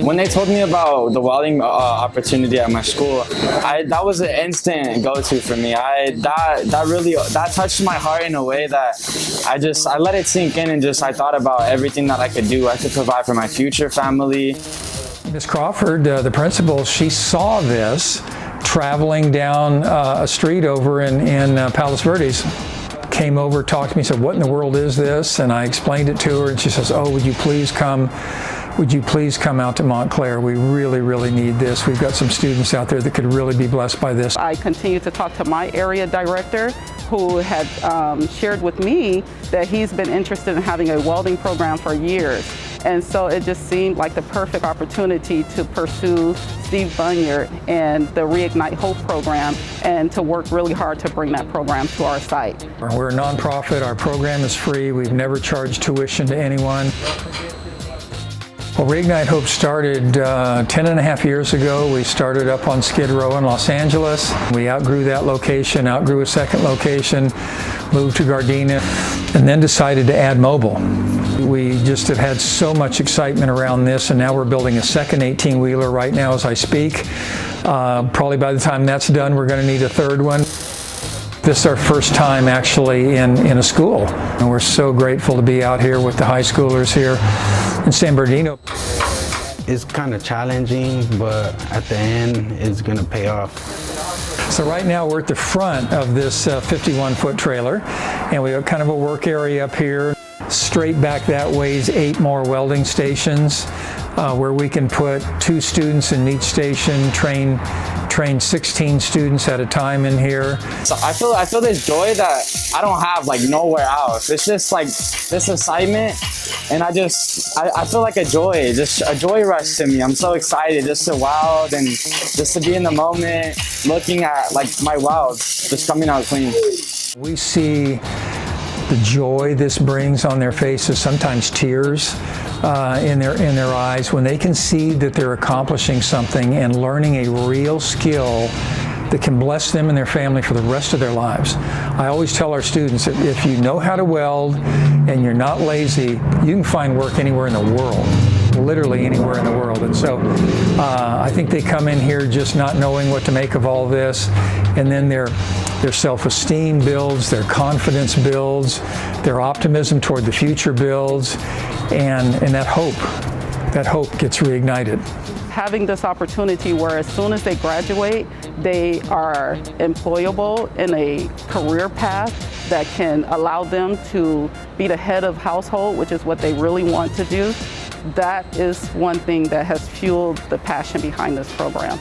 When they told me about the welding opportunity at my school, that was an instant go-to for me. That touched my heart in a way that I let it sink in, and I thought about everything that I could do. I could provide for my future family. Ms. Crawford, the principal, she saw this traveling down a street over in Palos Verdes. Came over, talked to me, said, "What in the world is this?" And I explained it to her, and she says, "Oh, would you please come out to Montclair? We really, really need this. We've got some students out there that could really be blessed by this." I continued to talk to my area director, who had shared with me that he's been interested in having a welding program for years. And so it just seemed like the perfect opportunity to pursue Steve Bunyard and the Reignite Hope program, and to work really hard to bring that program to our site. We're a nonprofit. Our program is free. We've never charged tuition to anyone. Well, Reignite Hope started 10 and a half years ago. We started up on Skid Row in Los Angeles. We outgrew that location, outgrew a second location, moved to Gardena, and then decided to add mobile. We just have had so much excitement around this, and now we're building a second 18-wheeler right now as I speak. Probably by the time that's done, we're going to need a third one. This is our first time actually in a school, and we're so grateful to be out here with the high schoolers here in San Bernardino. It's kind of challenging, but at the end, it's going to pay off. So right now we're at the front of this 51-foot trailer, and we have kind of a work area up here. Straight back that way is 8 more welding stations where we can put 2 students in each station, train 16 students at a time in here. So I feel this joy that I don't have nowhere else. It's just this excitement, and I feel like a joy rush to me. I'm so excited just to weld and just to be in the moment, looking at my welds just coming out clean. We see the joy this brings on their faces, sometimes tears in their eyes, when they can see that they're accomplishing something and learning a real skill that can bless them and their family for the rest of their lives. I always tell our students that if you know how to weld and you're not lazy, you can find work anywhere in the world, literally anywhere in the world. And so I think they come in here just not knowing what to make of all this, and then their self-esteem builds, their confidence builds, their optimism toward the future builds, and that hope gets reignited. Having this opportunity where as soon as they graduate, they are employable in a career path that can allow them to be the head of household, which is what they really want to do, that is one thing that has fueled the passion behind this program.